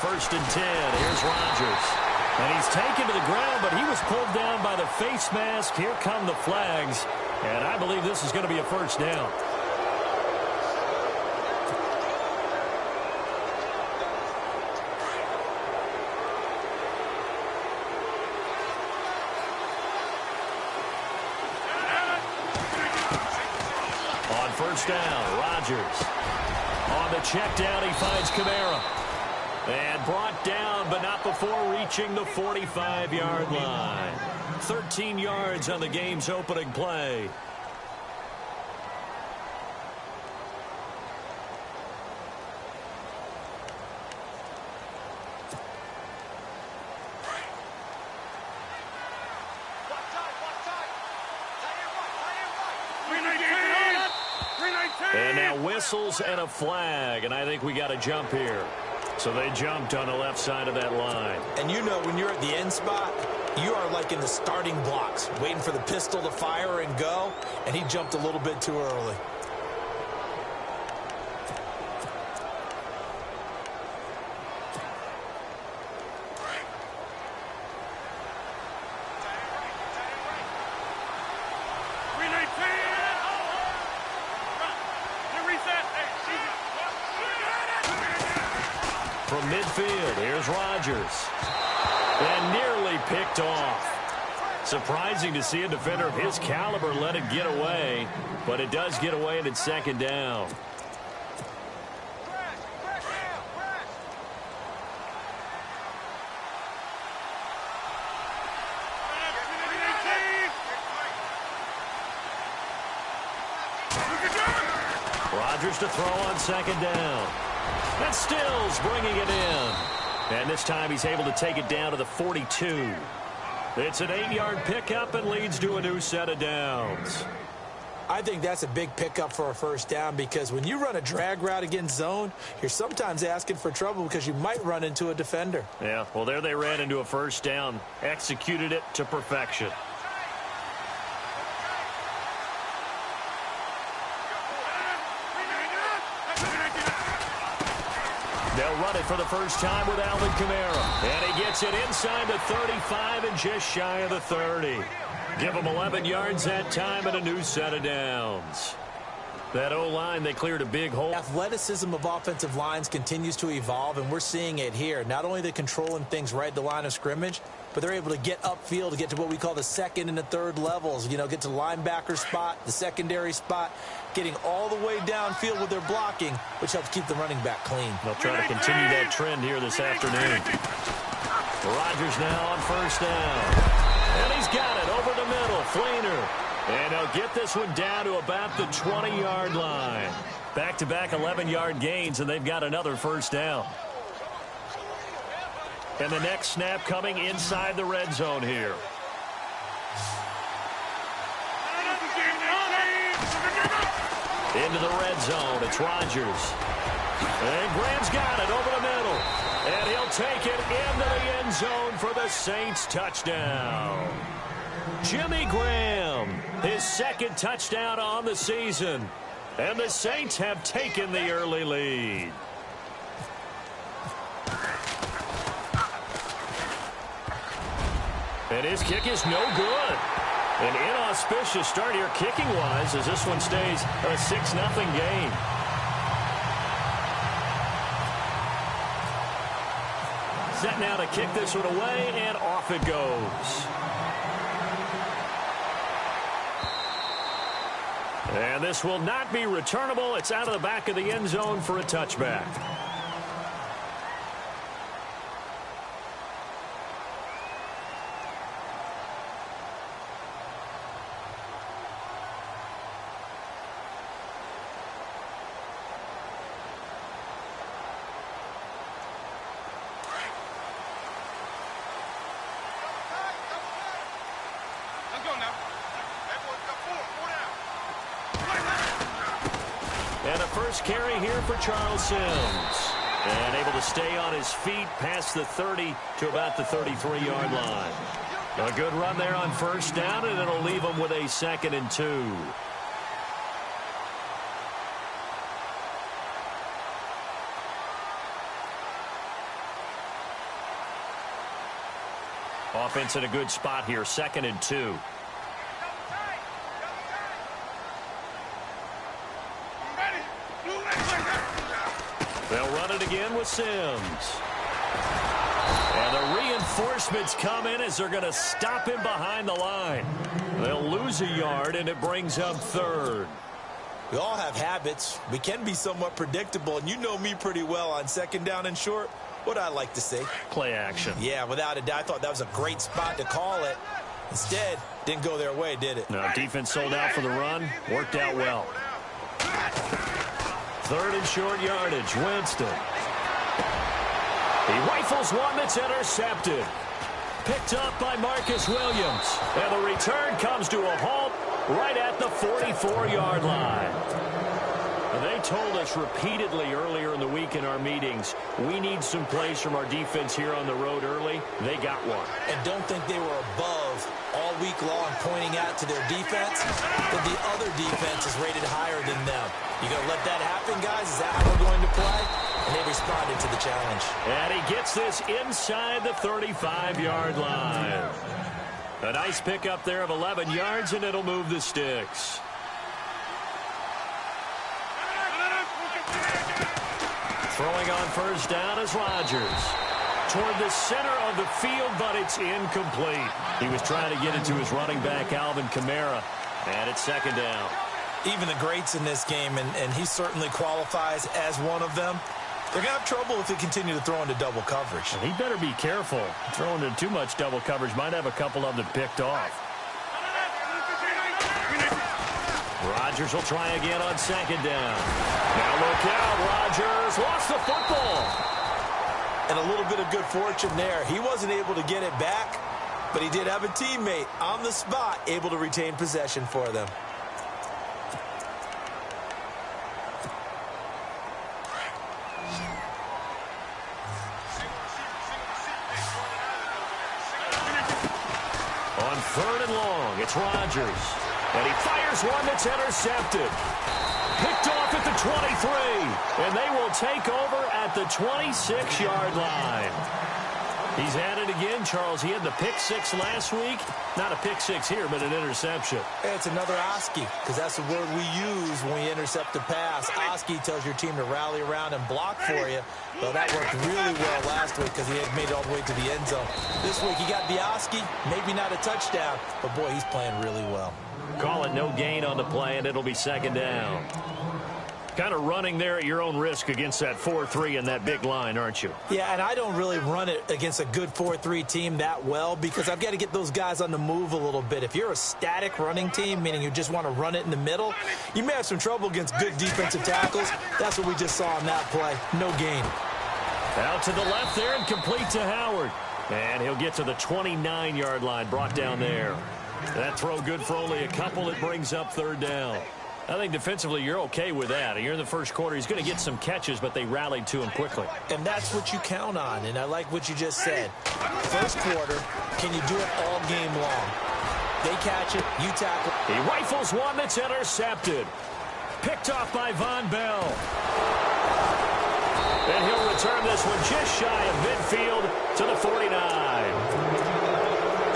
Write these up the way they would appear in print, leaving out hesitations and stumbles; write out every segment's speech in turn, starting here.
1st and 10. Here's Rodgers. And he's taken to the ground, but he was pulled down by the face mask. Here come the flags. And I believe this is going to be a 1st down. On 1st down, Rodgers. On the check down, he finds Kamara. And brought down, but not before reaching the 45-yard line. 13 yards on the game's opening play. And now whistles and a flag, and I think we got a jump here. So they jumped on the left side of that line. And you know when you're at the end spot, you are like in the starting blocks, waiting for the pistol to fire and go, and he jumped a little bit too early. From midfield, here's Rodgers. And nearly picked off. Surprising to see a defender of his caliber let it get away, but it does get away and it's 2nd down. Rodgers to throw on 2nd down. And Stills bringing it in. And this time he's able to take it down to the 42. It's an 8-yard pickup and leads to a new set of downs. I think that's a big pickup for a 1st down because when you run a drag route against zone, you're sometimes asking for trouble because you might run into a defender. Yeah, well, there they ran into a 1st down, executed it to perfection. They'll run it for the first time with Alvin Kamara. And he gets it inside the 35 and just shy of the 30. Give him 11 yards that time and a new set of downs. That O-line, they cleared a big hole. Athleticism of offensive lines continues to evolve, and we're seeing it here. Not only they're controlling things right at the line of scrimmage, but they're able to get upfield to get to what we call the 2nd and the 3rd levels. You know, get to the linebacker spot, the secondary spot, getting all the way downfield with their blocking, which helps keep the running back clean. They'll try to continue that trend here this afternoon. Rodgers now on 1st down. And he's got it over the middle. Fleener. And he'll get this one down to about the 20-yard line. Back-to-back 11-yard gains, and they've got another 1st down. And the next snap coming inside the red zone here. Into the red zone, it's Rodgers. And Graham's got it over the middle. And he'll take it into the end zone for the Saints touchdown. Jimmy Graham, his 2nd touchdown on the season. And the Saints have taken the early lead. And his kick is no good. An inauspicious start here kicking-wise as this one stays a 6-0 game. Set now to kick this one away, and off it goes. And this will not be returnable. It's out of the back of the end zone for a touchback. And a first carry here for Charles Sims. And able to stay on his feet past the 30 to about the 33-yard line. A good run there on 1st down, and it'll leave him with a 2nd and 2. offense in a good spot here, 2nd and 2. They'll run it again with Sims. And the reinforcements come in as they're going to stop him behind the line. They'll lose a yard, and it brings up 3rd. We all have habits. We can be somewhat predictable, and you know me pretty well on 2nd down and short. What I like to say? Play action. Yeah, without a doubt. I thought that was a great spot to call it. Instead, didn't go their way, did it? No, defense sold out for the run. Worked out well. 3rd and short yardage. Winston. He rifles one that's intercepted. Picked up by Marcus Williams. And the return comes to a halt right at the 44-yard line. They told us repeatedly earlier in the week in our meetings, we need some plays from our defense here on the road early. They got one. And don't think they were above all week long pointing out to their defense, but the other defense is rated higher than them. You going to let that happen, guys? Is that how we're going to play? And they responded to the challenge. And he gets this inside the 35-yard line. A nice pickup there of 11 yards, and it'll move the sticks. Throwing on 1st down is Rodgers. Toward the center of the field, but it's incomplete. He was trying to get it to his running back, Alvin Kamara. And it's 2nd down. Even the greats in this game, and he certainly qualifies as one of them, they're going to have trouble if they continue to throw into double coverage. And he better be careful. Throwing into too much double coverage might have a couple of them picked off. Rodgers will try again on 2nd down. Now look out, Rodgers lost the football. And a little bit of good fortune there. He wasn't able to get it back, but he did have a teammate on the spot able to retain possession for them. On 3rd and long, it's Rodgers. And he fires one that's intercepted. Picked off at the 23. And they will take over at the 26-yard line. He's had it again, Charles. He had the pick 6 last week. Not a pick 6 here, but an interception. It's another Oski, because that's the word we use when we intercept a pass. Oski tells your team to rally around and block for you. Well, that worked really well last week because he had made it all the way to the end zone. This week he got the Oski, maybe not a touchdown, but boy, he's playing really well. Call it no gain on the play, and it'll be 2nd down. Kind of running there at your own risk against that 4-3 and that big line, aren't you? Yeah, and I don't really run it against a good 4-3 team that well because I've got to get those guys on the move a little bit. If you're a static running team, meaning you just want to run it in the middle, you may have some trouble against good defensive tackles. That's what we just saw on that play. No gain. Out to the left there and complete to Howard. And he'll get to the 29-yard line, brought down there. That throw good for only a couple. It brings up 3rd down. I think defensively you're okay with that. You're in the first quarter. He's going to get some catches, but they rallied to him quickly. And that's what you count on, and I like what you just said. First quarter, can you do it all game long? They catch it, you tackle. He rifles one that's intercepted. Picked off by Von Bell. And he'll return this one just shy of midfield to the 49.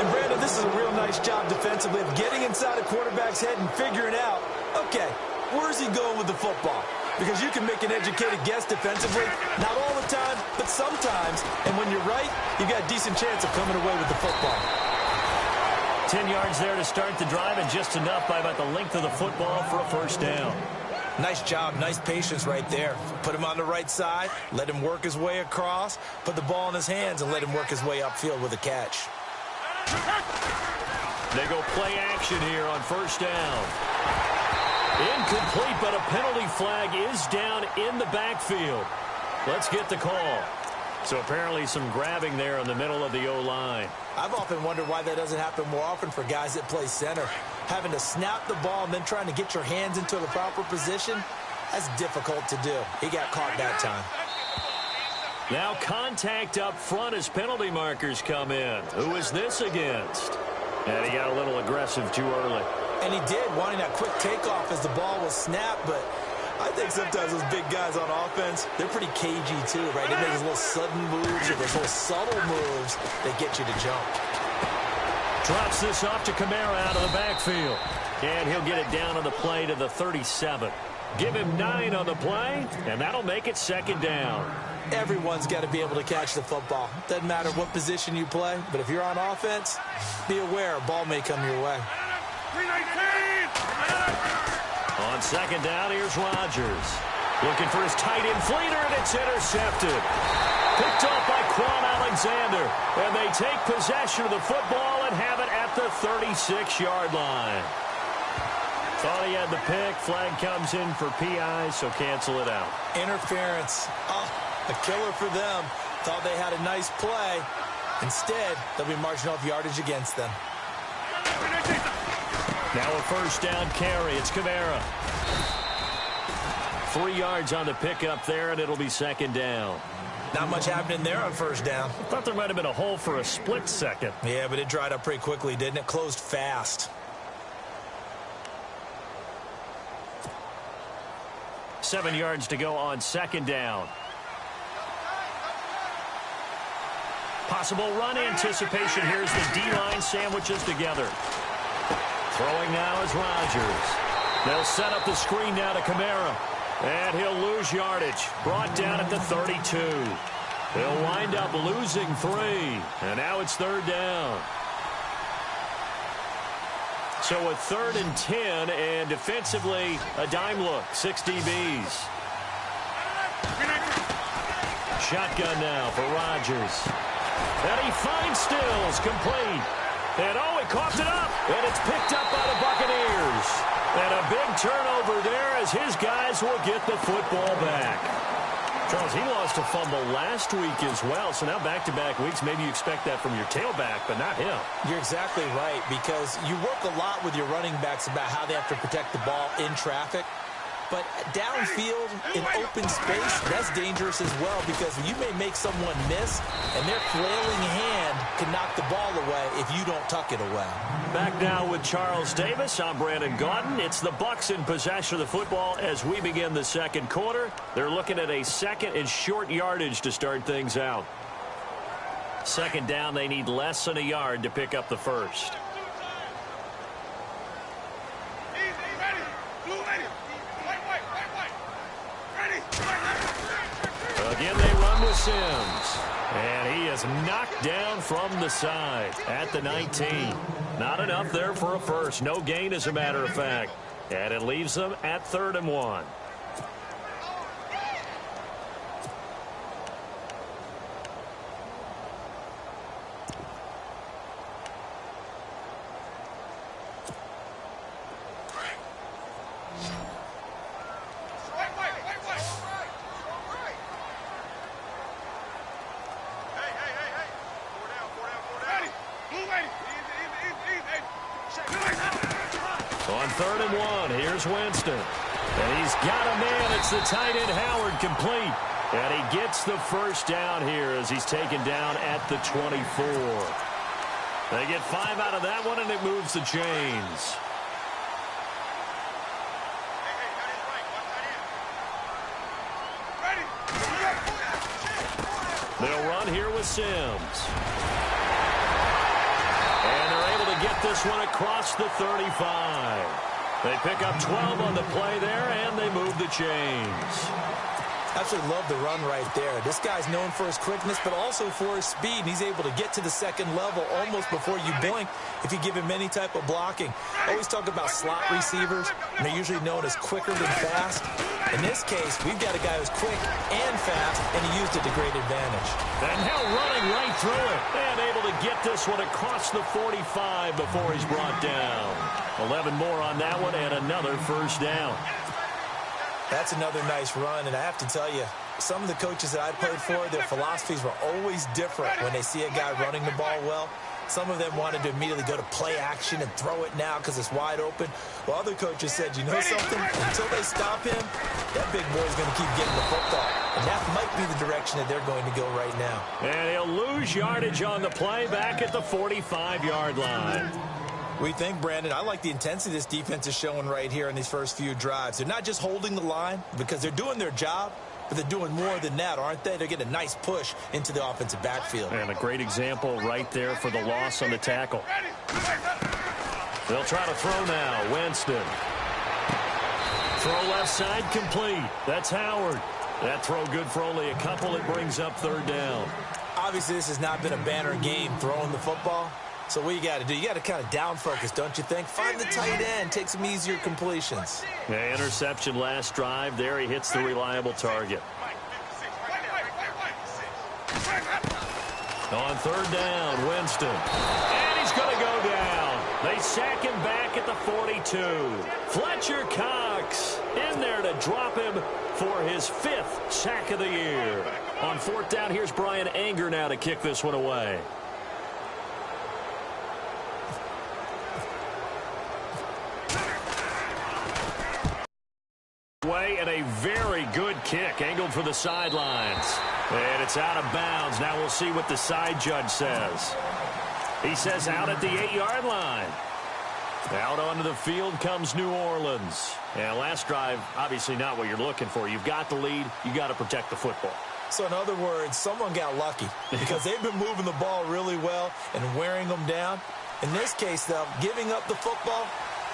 And Brandon, this is a real nice job defensively of getting inside a quarterback's head and figuring out, okay, where's he going with the football? Because you can make an educated guess defensively, not all the time, but sometimes. And when you're right, you got a decent chance of coming away with the football. 10 yards there to start the drive, and just enough by about the length of the football for a 1st down. Nice job, nice patience right there. Put him on the right side, let him work his way across, put the ball in his hands, and let him work his way upfield with a catch. They go play action here on 1st down. Incomplete, but a penalty flag is down in the backfield. Let's get the call. So apparently some grabbing there in the middle of the O-line. I've often wondered why that doesn't happen more often for guys that play center. Having to snap the ball and then trying to get your hands into the proper position, that's difficult to do. He got caught that time. Now contact up front as penalty markers come in. Who is this against? And he got a little aggressive too early. And he did, wanting that quick takeoff as the ball was snapped, but I think sometimes those big guys on offense, they're pretty cagey too, right? They make those little sudden moves or those little subtle moves that get you to jump. Drops this off to Kamara out of the backfield. And he'll get it down on the play to the 37. Give him 9 on the play, and that'll make it second down. Everyone's got to be able to catch the football. Doesn't matter what position you play, but if you're on offense, be aware a ball may come your way. On second down, here's Rodgers. Looking for his tight end Fleeter, and it's intercepted. Picked off by Quan Alexander. And they take possession of the football and have it at the 36-yard line. Thought he had the pick. Flag comes in for PI, so cancel it out. Interference. Oh, a killer for them. Thought they had a nice play. Instead, they'll be marching off yardage against them. Now a first down carry. It's Kamara. 3 yards on the pickup there, and it'll be second down. Not much happening there on first down. I thought there might have been a hole for a split second. Yeah, but it dried up pretty quickly, didn't it? Closed fast. 7 yards to go on second down. Possible run anticipation. Here's the D-line sandwiches together. Throwing now is Rodgers. They'll set up the screen now to Kamara. And he'll lose yardage. Brought down at the 32. He'll wind up losing 3. And now it's third down. So a 3rd and 10, and defensively, a dime look. 6 DBs. Shotgun now for Rodgers. And he finds Stills, complete. And oh, he coughed it up. And it's picked up by the Buccaneers. And a big turnover there as his guys will get the football back. Charles, he lost a fumble last week as well, so now back-to-back weeks, maybe you expect that from your tailback, but not him. You're exactly right, because you work a lot with your running backs about how they have to protect the ball in traffic. But downfield, in open space, that's dangerous as well, because you may make someone miss, and their flailing hand can knock the ball away if you don't tuck it away. Back now with Charles Davis. I'm Brandon Gaudin. It's the Bucs in possession of the football as we begin the second quarter. They're looking at a second and short yardage to start things out. Second down, they need less than a yard to pick up the first. Again, they run with Sims. And he is knocked down from the side at the 19. Not enough there for a first. No gain, as a matter of fact. And it leaves them at 3rd and 1. On 3rd and 1, here's Winston. And he's got a man. It's the tight end Howard, complete. And he gets the first down here as he's taken down at the 24. They get 5 out of that one, and it moves the chains. They'll run here with Sims. And they're able to get this one across the 35. They pick up 12 on the play there, and they move the chains. Absolutely love the run right there. This guy's known for his quickness, but also for his speed. And he's able to get to the second level almost before you blink if you give him any type of blocking. I always talk about slot receivers, and they're usually known as quicker than fast. In this case, we've got a guy who's quick and fast, and he used it to great advantage. And now running right through it, and able to get this one across the 45 before he's brought down. 11 more on that one, and another first down. That's another nice run, and I have to tell you, some of the coaches that I played for, their philosophies were always different when they see a guy running the ball well. Some of them wanted to immediately go to play action and throw it now because it's wide open. While other coaches said, you know something? Until they stop him, that big boy's going to keep getting the football. And that might be the direction that they're going to go right now. And he'll lose yardage on the play back at the 45-yard line. We think, Brandon, I like the intensity this defense is showing right here in these first few drives. They're not just holding the line because they're doing their job, but they're doing more than that, aren't they? They're getting a nice push into the offensive backfield. And a great example right there for the loss on the tackle. They'll try to throw now. Winston. Throw left side complete. That's Howard. That throw good for only a couple. It brings up third down. Obviously, this has not been a banner game throwing the football. So what you got to do, you got to kind of down focus, don't you think? Find the tight end, take some easier completions. Yeah, interception last drive. There he hits the reliable target. On third down, Winston. And he's going to go down. They sack him back at the 42. Fletcher Cox in there to drop him for his 5th sack of the year. On fourth down, here's Brian Anger now to kick this one away. And a very good kick, angled for the sidelines. And it's out of bounds. Now we'll see what the side judge says. He says out at the 8-yard line. Out onto the field comes New Orleans. And last drive, obviously not what you're looking for. You've got the lead. You got to protect the football. So in other words, someone got lucky because they've been moving the ball really well and wearing them down. In this case, though, giving up the football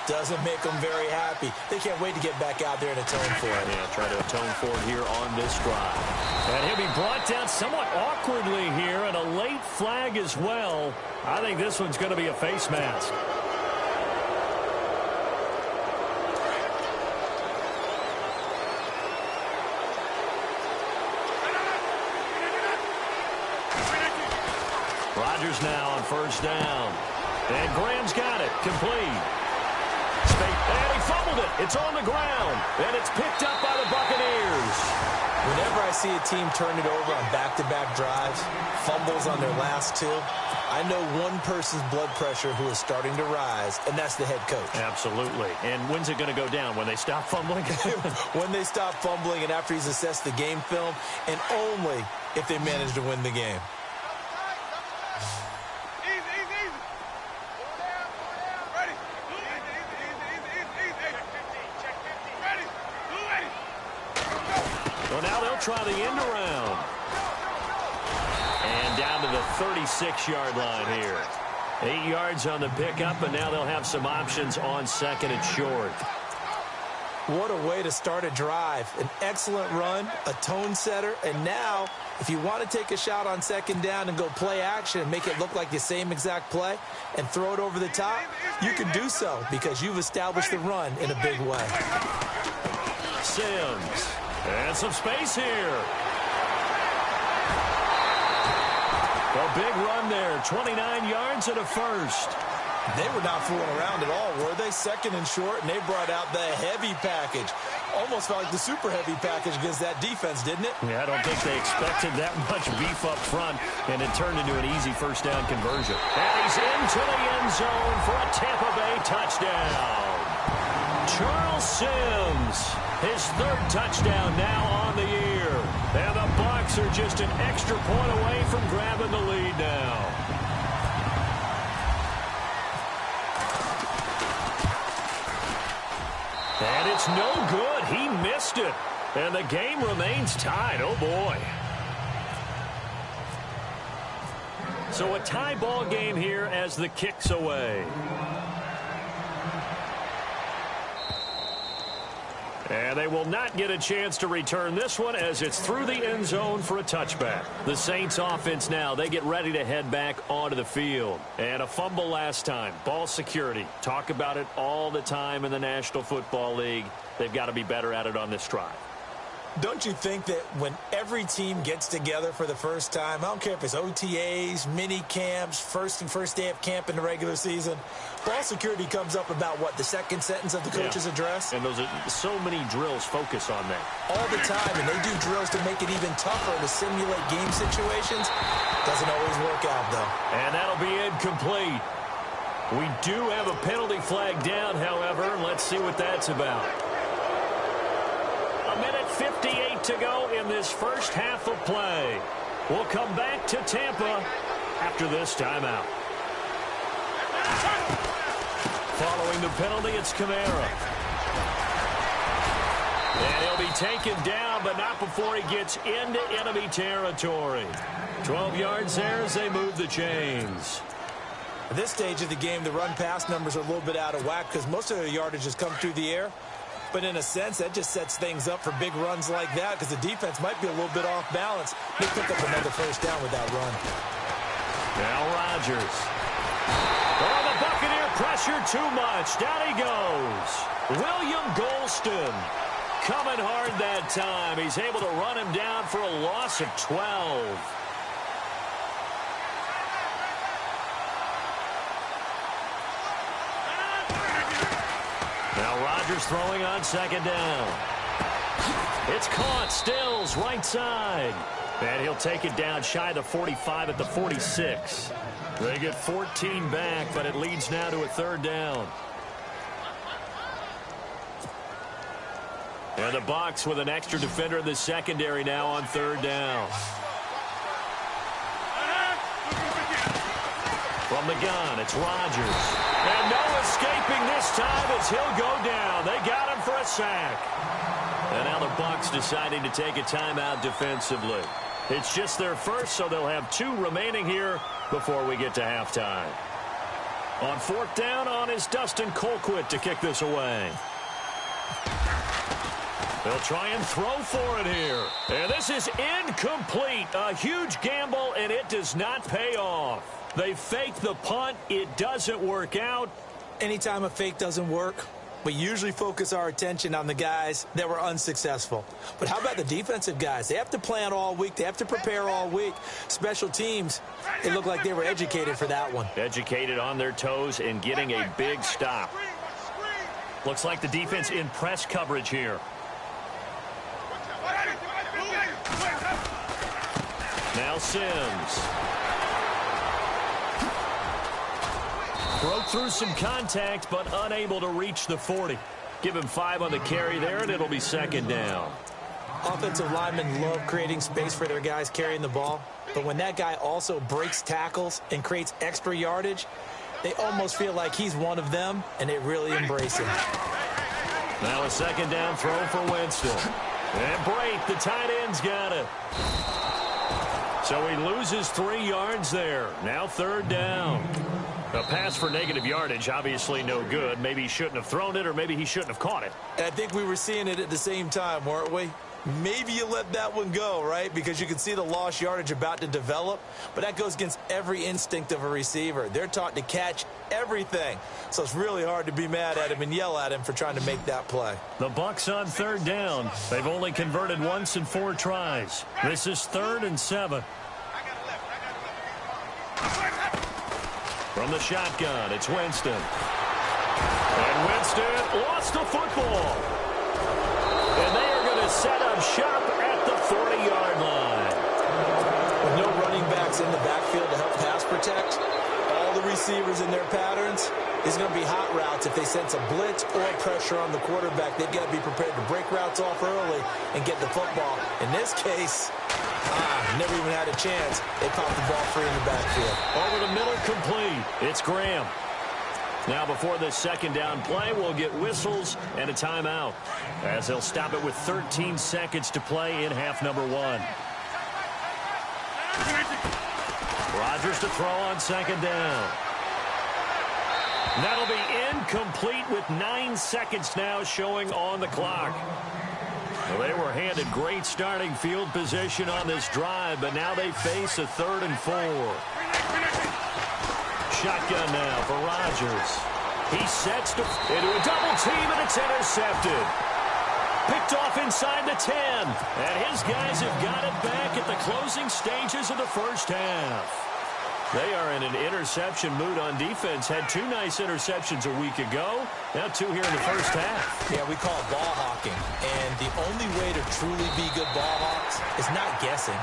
doesn't make them very happy. They can't wait to get back out there and atone for it. Yeah, try to atone for it here on this drive. And he'll be brought down somewhat awkwardly here, and a late flag as well. I think this one's going to be a face mask. Rodgers now on first down. And Graham's got it. Complete. And he fumbled it. It's on the ground. And it's picked up by the Buccaneers. Whenever I see a team turn it over on back-to-back drives, fumbles on their last two, I know one person's blood pressure who is starting to rise, and that's the head coach. Absolutely. And when's it going to go down? When they stop fumbling? When they stop fumbling and after he's assessed the game film, and only if they manage to win the game. Well, now they'll try the end around. And down to the 36-yard line here. 8 yards on the pickup, and now they'll have some options on second and short. What a way to start a drive. An excellent run, a tone setter, and now if you want to take a shot on second down and go play action and make it look like the same exact play and throw it over the top, you can do so because you've established the run in a big way. Sims. And some space here. A big run there. 29 yards and a first. They were not fooling around at all, were they? Second and short, and they brought out the heavy package. Almost felt like the super heavy package against that defense, didn't it? Yeah, I don't think they expected that much beef up front, and it turned into an easy first down conversion. And he's into the end zone for a Tampa Bay touchdown. Charles Sims, his 3rd touchdown now on the year. And the Bucs are just an extra point away from grabbing the lead now. And it's no good. He missed it. And the game remains tied. Oh, boy. So a tie ball game here as the kick's away. And they will not get a chance to return this one as it's through the end zone for a touchback. The Saints offense now, they get ready to head back onto the field. And a fumble last time. Ball security. Talk about it all the time in the National Football League. They've got to be better at it on this drive. Don't you think that when every team gets together for the first time, I don't care if it's OTAs, mini camps, first day of camp in the regular season, ball security comes up about, what, the second sentence of the coach's address? And those are so many drills focus on that. All the time, and they do drills to make it even tougher to simulate game situations. Doesn't always work out, though. And that'll be incomplete. We do have a penalty flag down, however. Let's see what that's about. 1:58 to go in this first half of play. We'll come back to Tampa after this timeout. Following the penalty, it's Kamara. And he'll be be taken down, but not before he gets into enemy territory. 12 yards there as they move the chains. At this stage of the game, the run-pass numbers are a little bit out of whack because most of their yardage has come through the air. But in a sense, that just sets things up for big runs like that because the defense might be a little bit off balance. They pick up another first down with that run. Now Rodgers. Oh, the Buccaneer pressure too much. Down he goes. William Golston coming hard that time. He's able to run him down for a loss of 12. Now Rodgers throwing on second down. It's caught. Stills right side. And he'll take it down shy of the 45 at the 46. They get 14 back, but it leads now to a third down. And the Bucs with an extra defender in the secondary now on third down. From the gun, it's Rodgers. And no escaping this time as he'll go down. They got him for a sack. And now the Bucs deciding to take a timeout defensively. It's just their first, so they'll have 2 remaining here before we get to halftime. On fourth down, on is Dustin Colquitt to kick this away. They'll try and throw for it here. And this is incomplete. A huge gamble, and it does not pay off. They fake the punt. It doesn't work out. Anytime a fake doesn't work, we usually focus our attention on the guys that were unsuccessful. But how about the defensive guys? They have to plan all week. They have to prepare all week. Special teams, it looked like they were educated for that one. Educated on their toes and getting a big stop. Looks like the defense in press coverage here. Now Sims. Broke through some contact, but unable to reach the 40. Give him 5 on the carry there, and it'll be second down. Offensive linemen love creating space for their guys carrying the ball. But when that guy also breaks tackles and creates extra yardage, they almost feel like he's one of them, and they really embrace him. Now a second down throw for Winston. And Brate, the tight end's got it. So he loses 3 yards there. Now third down. A pass for negative yardage, obviously no good. Maybe he shouldn't have thrown it, or maybe he shouldn't have caught it. I think we were seeing it at the same time, weren't we? Maybe you let that one go, right? Because you can see the lost yardage about to develop. But that goes against every instinct of a receiver. They're taught to catch everything. So it's really hard to be mad at him and yell at him for trying to make that play. The Bucs on third down. They've only converted once in 4 tries. This is 3rd and 7. From the shotgun, it's Winston. And Winston lost the football. And they are going to set up shop at the 40-yard line. With no running backs in the backfield to help pass protect, all the receivers in their patterns, is going to be hot routes if they sense a blitz or pressure on the quarterback. They've got to be prepared to break routes off early and get the football. In this case, never even had a chance. They popped the ball free in the backfield. Over the middle, complete. It's Graham. Now before this second down play, we'll get whistles and a timeout, as they'll stop it with 13 seconds to play in half number 1. Rodgers to throw on second down. That'll be incomplete with 9 seconds now showing on the clock. Well, they were handed great starting field position on this drive, but now they face a 3rd and 4. Shotgun now for Rodgers. He sets into a double team, and it's intercepted. Picked off inside the 10. And his guys have got it back at the closing stages of the first half. They are in an interception mood on defense. Had 2 nice interceptions a week ago. Now 2 here in the first half. Yeah, we call it ball hawking. And the only way to truly be good ball hawks is not guessing.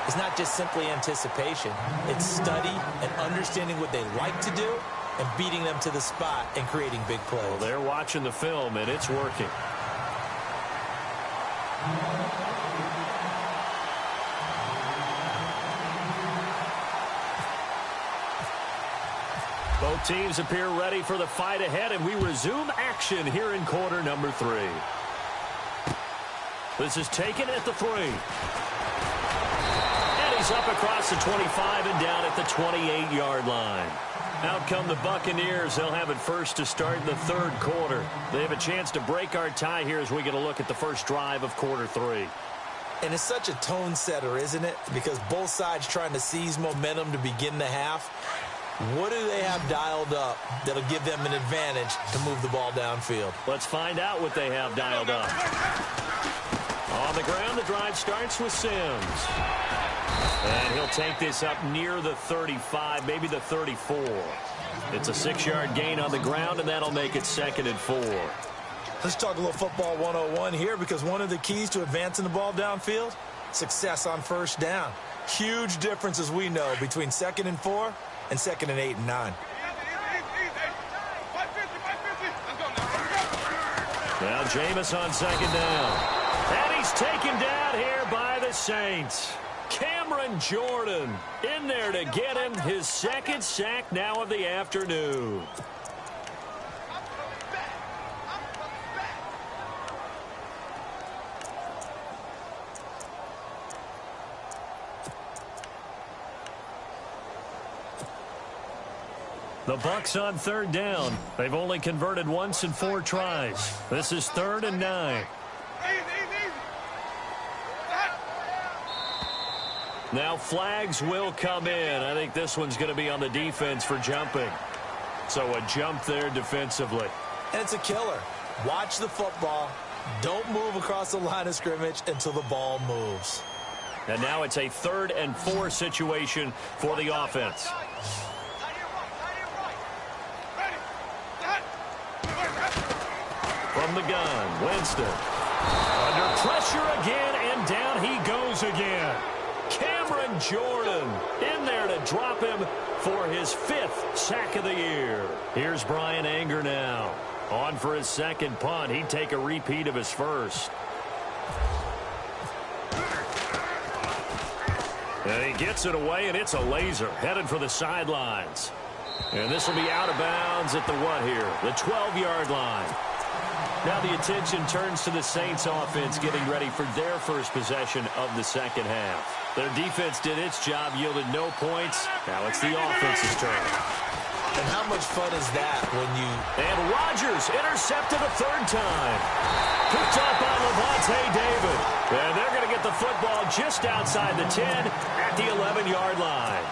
It's not just simply anticipation. It's study and understanding what they like to do and beating them to the spot and creating big plays. Well, they're watching the film, and it's working. Both teams appear ready for the fight ahead, and we resume action here in quarter number 3. This is taken at the 3. And he's up across the 25 and down at the 28-yard line. Out come the Buccaneers. They'll have it first to start in the third quarter. They have a chance to break our tie here as we get a look at the first drive of quarter 3. And it's such a tone setter, isn't it? Because both sides trying to seize momentum to begin the half. What do they have dialed up that'll give them an advantage to move the ball downfield? Let's find out what they have dialed up. On the ground, the drive starts with Sims. And he'll take this up near the 35, maybe the 34. It's a 6-yard gain on the ground, and that'll make it 2nd and 4. Let's talk a little football 101 here, because one of the keys to advancing the ball downfield, success on first down. Huge difference, as we know, between 2nd and 4 and 2nd and 8 and 9. Now Jameis on 2nd down. And he's taken down here by the Saints. Cameron Jordan in there to get him his 2nd sack now of the afternoon. The Bucs on 3rd down. They've only converted once in 4 tries. This is 3rd and 9. Now flags will come in. I think this one's going to be on the defense for jumping. So a jump there defensively. And it's a killer. Watch the football. Don't move across the line of scrimmage until the ball moves. And now it's a 3rd and 4 situation for the offense. From the gun, Winston. Under pressure again, and down he goes again. Cameron Jordan in there to drop him for his 5th sack of the year. Here's Brian Anger now. On for his 2nd punt. He'd take a repeat of his 1st. And he gets it away, and it's a laser. Headed for the sidelines. And this will be out of bounds at the what here? The 12-yard line. Now the attention turns to the Saints offense getting ready for their first possession of the second half. Their defense did its job, yielded no points. Now it's the offense's turn. And how much fun is that when you... And Rodgers intercepted a 3rd time. Picked up by Levante David. And they're going to get the football just outside the 10 at the 11-yard line.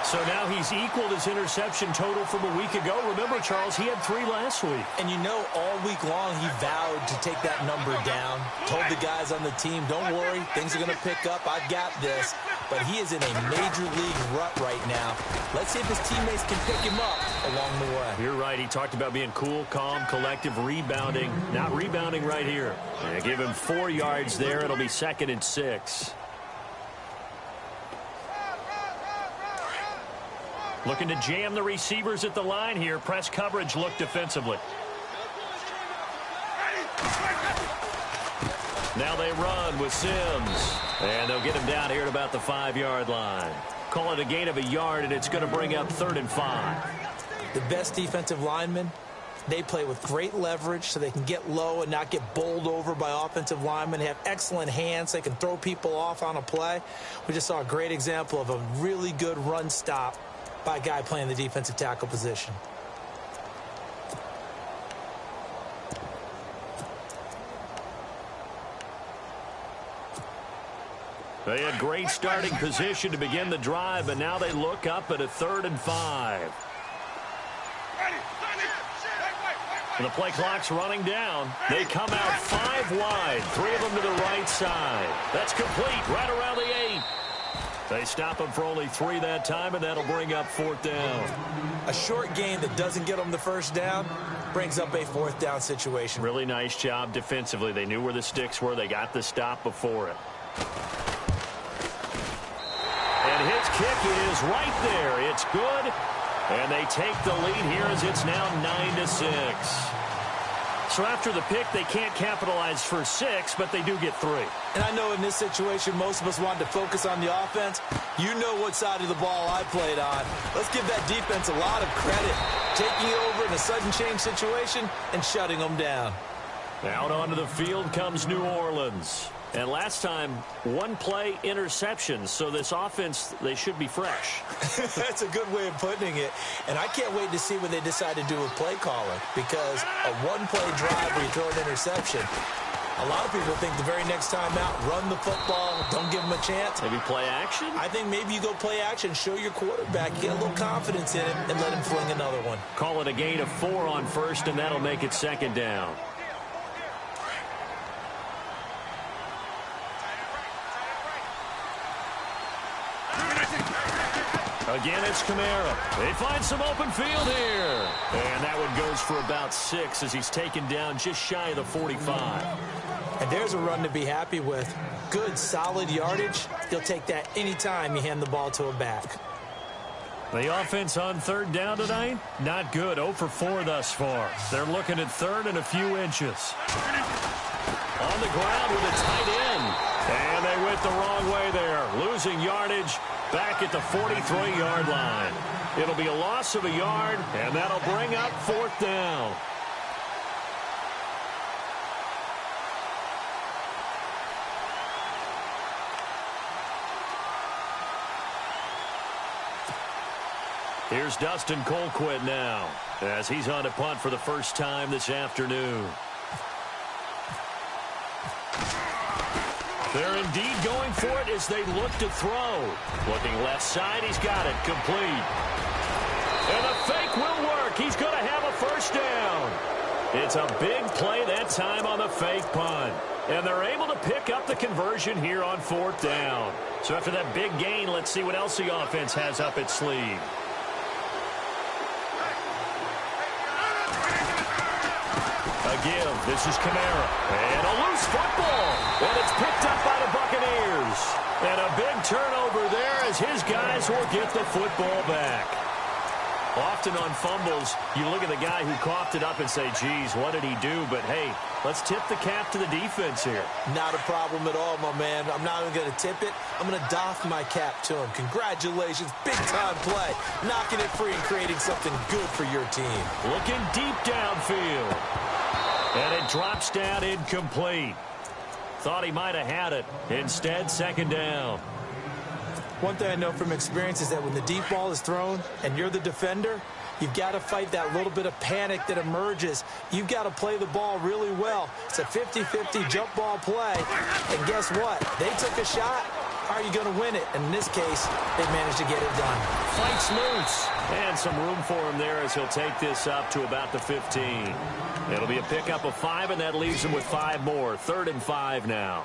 So now he's equaled his interception total from a week ago. Remember, Charles, he had 3 last week. And you know, all week long he vowed to take that number down. Told the guys on the team, don't worry, things are going to pick up. I've got this. But he is in a major league rut right now. Let's see if his teammates can pick him up along the way. You're right. He talked about being cool, calm, collective, rebounding. Not rebounding right here. Yeah, give him 4 yards there. It'll be 2nd and 6. Looking to jam the receivers at the line here. Press coverage look defensively. Now they run with Sims. And they'll get him down here at about the 5-yard line. Call it a gain of a yard, and it's going to bring up 3rd and 5. The best defensive linemen, they play with great leverage so they can get low and not get bowled over by offensive linemen. They have excellent hands. They can throw people off on a play. We just saw a great example of a really good run stop by a guy playing the defensive tackle position. They had great starting position to begin the drive, but now they look up at a 3rd and 5. And the play clock's running down. They come out 5 wide, 3 of them to the right side. That's complete right around the 8. They stop him for only 3 that time, and that'll bring up 4th down. A short gain that doesn't get them the first down brings up a 4th down situation. Really nice job defensively. They knew where the sticks were. They got the stop before it. And his kick is right there. It's good. And they take the lead here as it's now 9-6. So after the pick, they can't capitalize for 6, but they do get 3. And I know in this situation, most of us wanted to focus on the offense. You know what side of the ball I played on. Let's give that defense a lot of credit. Taking it over in a sudden change situation and shutting them down. Out onto the field comes New Orleans. And last time, one play interception. So this offense, they should be fresh. That's a good way of putting it. And I can't wait to see what they decide to do with play calling. Because a one-play drive where you throw an interception, a lot of people think the very next time out, run the football, don't give them a chance. Maybe play action? I think maybe you go play action, show your quarterback, get a little confidence in him, and let him fling another one. Call it a gain of 4 on first, and that'll make it second down. Again, it's Kamara. They find some open field here. And that one goes for about 6 as he's taken down just shy of the 45. And there's a run to be happy with. Good, solid yardage. You'll take that anytime you hand the ball to a back. The offense on third down tonight, not good. 0 for 4 thus far. They're looking at third and a few inches. On the ground with a tight end. And they went the wrong way there. Losing yardage back at the 43-yard line. It'll be a loss of a yard, and that'll bring up 4th down. Here's Dustin Colquitt now as he's on to punt for the first time this afternoon. They're indeed going for it as they look to throw. Looking left side, he's got it, complete. And the fake will work. He's going to have a first down. It's a big play that time on the fake punt. And they're able to pick up the conversion here on 4th down. So after that big gain, let's see what else the offense has up its sleeve. Give. This is Kamara. And a loose football. And it's picked up by the Buccaneers. And a big turnover there as his guys will get the football back. Often on fumbles, you look at the guy who coughed it up and say, geez, what did he do? But, hey, let's tip the cap to the defense here. Not a problem at all, my man. I'm not even going to tip it. I'm going to doff my cap to him. Congratulations. Big-time play. Knocking it free and creating something good for your team. Looking deep downfield. And it drops down incomplete. Thought he might have had it. Instead, 2nd down. One thing I know from experience is that when the deep ball is thrown and you're the defender, you've got to fight that little bit of panic that emerges. You've got to play the ball really well. It's a 50-50 jump ball play. And guess what? They took a shot. How are you going to win it? And in this case, they managed to get it done. Fights loose. And some room for him there as he'll take this up to about the 15. It'll be a pickup of 5, and that leaves him with 5 more. 3rd and 5 now.